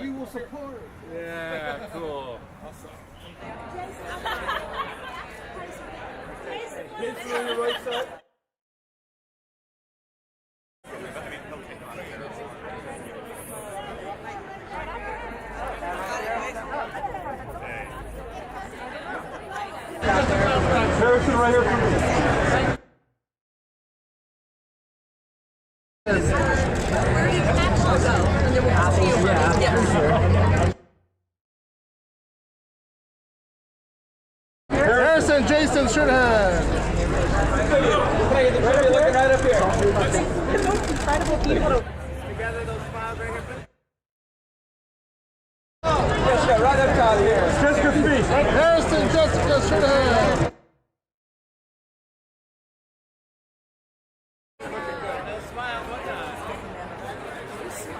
We will support it. Yeah, cool. Awesome. Jason on your right side. Harrison right here for me. Harrison, Jason, straight ahead. Looking right up here. Incredible people. Together, those smiles right here. Jessica, right up top here. Jessica, speak. Harrison, Jessica, straight ahead.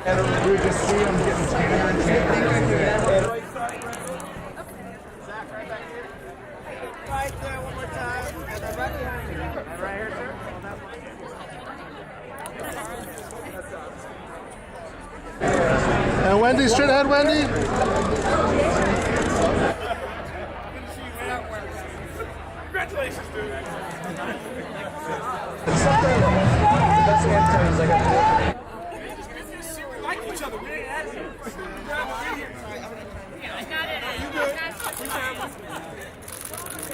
And we just see them getting tanner and tanner. Right side, right there. Zach, right back here. Right there, one more time. And then right behind you. Right here, sir. And Wendy, straight ahead, Wendy. Good to see you, man. Congratulations, dude. That's the answer. He's like, each other. We ain't at it.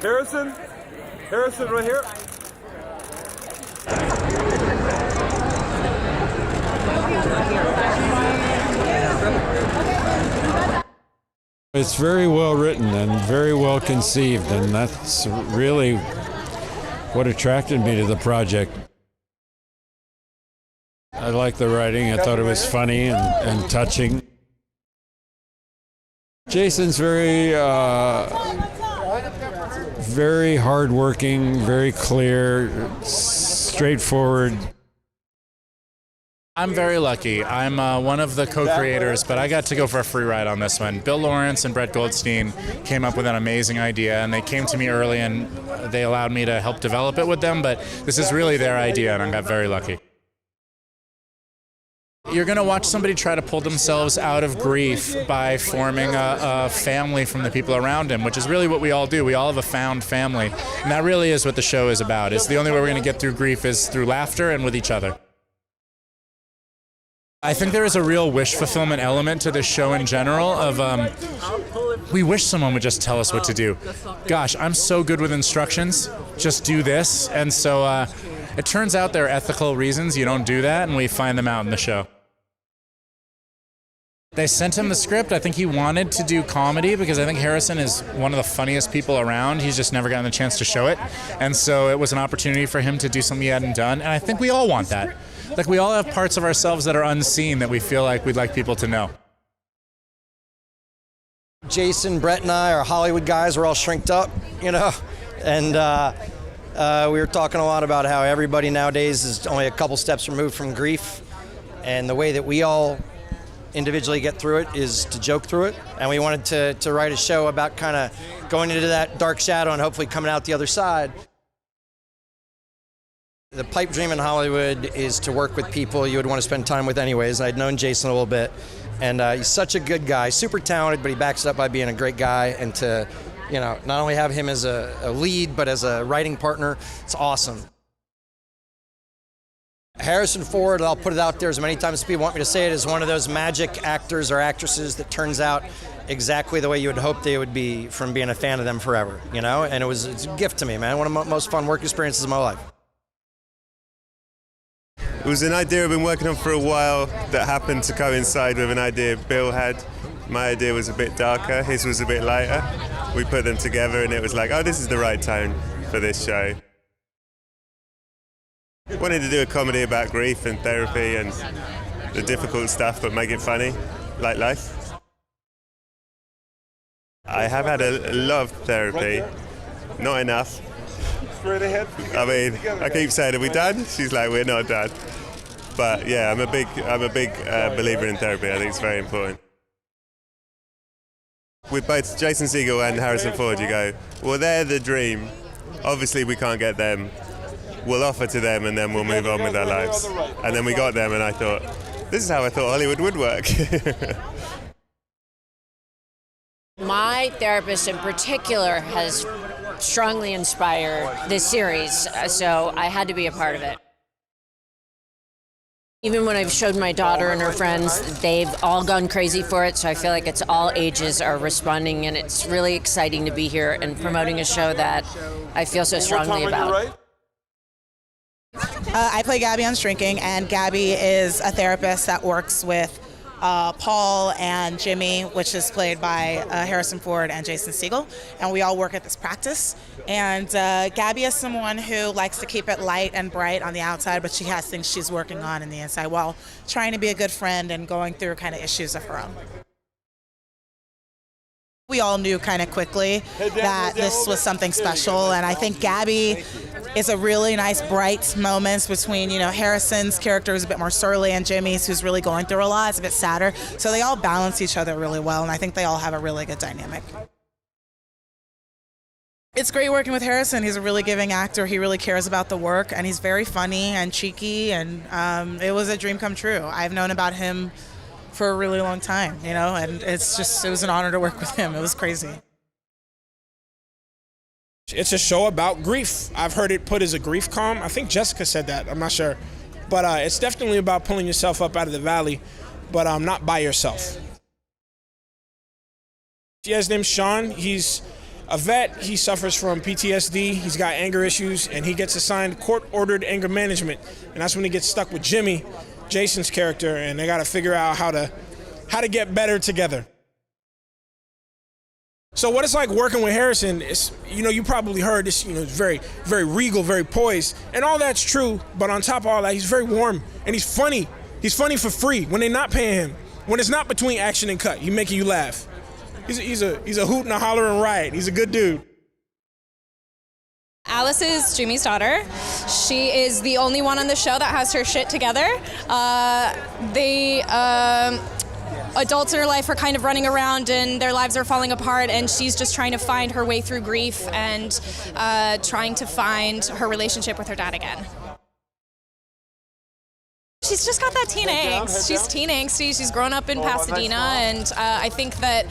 Harrison? Harrison right here. It's very well written and very well conceived, and that's really what attracted me to the project. I liked the writing. I thought it was funny and touching. Jason's very hardworking, very clear, straightforward. I'm very lucky. I'm one of the co-creators, but I got to go for a free ride on this one. Bill Lawrence and Brett Goldstein came up with an amazing idea, and they came to me early, and they allowed me to help develop it with them, but this is really their idea, and I got very lucky. You're going to watch somebody try to pull themselves out of grief by forming a family from the people around him, which is really what we all do. We all have a found family, and that really is what the show is about. It's the only way we're going to get through grief is through laughter and with each other. I think there is a real wish fulfillment element to this show in general of we wish someone would just tell us what to do. Gosh, I'm so good with instructions, just do this. And so it turns out there are ethical reasons you don't do that, and we find them out in the show. They sent him the script. I think he wanted to do comedy because I think Harrison is one of the funniest people around. He's just never gotten the chance to show it. And so it was an opportunity for him to do something he hadn't done. And I think we all want that. Like, we all have parts of ourselves that are unseen that we feel like we'd like people to know. Jason, Brett, and I are Hollywood guys. We're all shrinked up, you know. And we were talking a lot about how everybody nowadays is only a couple steps removed from grief. And the way that we all individually get through it is to joke through it. And we wanted to write a show about kind of going into that dark shadow and hopefully coming out the other side. The pipe dream in Hollywood is to work with people you would want to spend time with anyways. I'd known Jason a little bit, and he's such a good guy, super talented, but he backs it up by being a great guy. And to, you know, not only have him as a lead, but as a writing partner, it's awesome. Harrison Ford, I'll put it out there as many times as people want me to say it, is one of those magic actors or actresses that turns out exactly the way you would hope they would be from being a fan of them forever, you know? And it's a gift to me, man. One of the most fun work experiences of my life. It was an idea I've been working on for a while that happened to coincide with an idea Bill had. My idea was a bit darker, his was a bit lighter. We put them together and it was like, oh, this is the right tone for this show. Wanted to do a comedy about grief and therapy and the difficult stuff, but make it funny, like life. I have had a lot of therapy, not enough. Straight ahead. I mean, I keep saying, are we done? She's like, we're not done. But yeah, I'm a big believer in therapy. I think it's very important. With both Jason Segel and Harrison Ford, you go, well, they're the dream. Obviously, we can't get them. We'll offer to them, and then we'll move on with our lives. And then we got them, and I thought, this is how I thought Hollywood would work. my therapist in particular has strongly inspired this series, so I had to be a part of it. Even when I've showed my daughter and her friends, they've all gone crazy for it, so I feel like it's all ages are responding, and it's really exciting to be here and promoting a show that I feel so strongly about. I play Gabby on Shrinking, and Gabby is a therapist that works with Paul and Jimmy, which is played by Harrison Ford and Jason Segel, and we all work at this practice. And Gabby is someone who likes to keep it light and bright on the outside, but she has things she's working on in the inside while trying to be a good friend and going through kind of issues of her own. We all knew kind of quickly that this was something special, and I think Gabby is a really nice, bright moments between, Harrison's character is a bit more surly and Jimmy's, who's really going through a lot, is a bit sadder. So they all balance each other really well, and I think they all have a really good dynamic. It's great working with Harrison. He's a really giving actor. He really cares about the work, and he's very funny and cheeky, and it was a dream come true. I've known about him for a really long time, and it was an honor to work with him. It was crazy. It's a show about grief. I've heard it put as a grief calm. I think Jessica said that. I'm not sure. But it's definitely about pulling yourself up out of the valley, but not by yourself. Yeah, his name's Sean. He's a vet. He suffers from PTSD. He's got anger issues, and he gets assigned court-ordered anger management. And that's when he gets stuck with Jimmy, Jason's character, and they got to figure out how to get better together. So what it's like working with Harrison is, you probably heard this, very, very regal, very poised, and all that's true. But on top of all that, he's very warm and he's funny. He's funny for free when they're not paying him. When it's not between action and cut, he's making you laugh. He's a hoot and a holler and riot. He's a good dude. Alice is Jimmy's daughter. She is the only one on the show that has her shit together. Adults in her life are kind of running around and their lives are falling apart, and she's just trying to find her way through grief and trying to find her relationship with her dad again. She's just got that teen angst. She's teen angsty. She's grown up in Pasadena, and I think that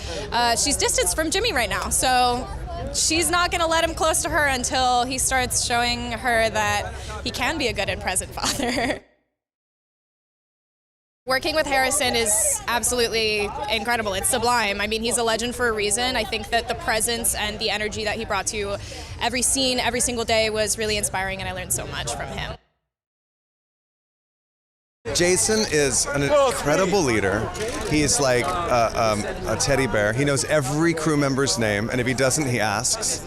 she's distanced from Jimmy right now. So she's not going to let him close to her until he starts showing her that he can be a good and present father. Working with Harrison is absolutely incredible. It's sublime. I mean, he's a legend for a reason. I think that the presence and the energy that he brought to every scene, every single day was really inspiring, and I learned so much from him. Jason is an incredible leader. He's like a teddy bear. He knows every crew member's name, and if he doesn't, he asks.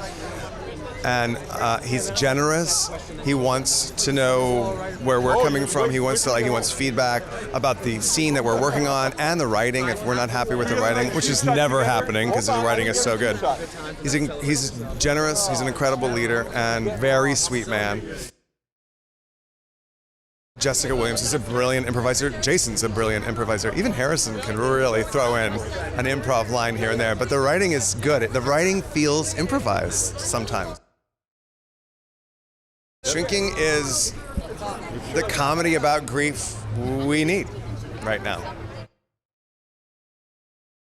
And he's generous. He wants to know where we're coming from. He wants feedback about the scene that we're working on and the writing. If we're not happy with the writing, which is never happening because the writing is so good. He's generous. He's an incredible leader and very sweet man. Jessica Williams is a brilliant improviser. Jason's a brilliant improviser. Even Harrison can really throw in an improv line here and there. But the writing is good. The writing feels improvised sometimes. Shrinking is the comedy about grief we need right now.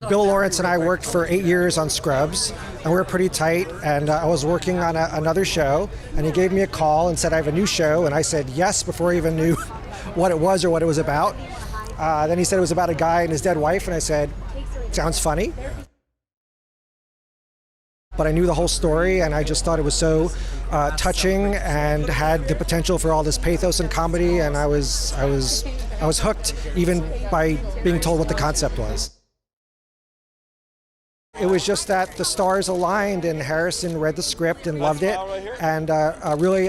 Bill Lawrence and I worked for 8 years on Scrubs, and we were pretty tight, and I was working on another show, and he gave me a call and said, I have a new show, and I said yes before I even knew what it was or what it was about. Then he said it was about a guy and his dead wife, and I said, sounds funny. But I knew the whole story, and I just thought it was so touching and had the potential for all this pathos and comedy, and I was hooked even by being told what the concept was. It was just that the stars aligned, and Harrison read the script and loved it, and really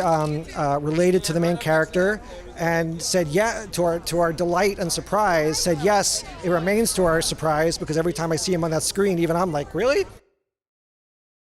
related to the main character, and said yeah to our delight and surprise. Said yes. It remains to our surprise because every time I see him on that screen, even I'm like, really?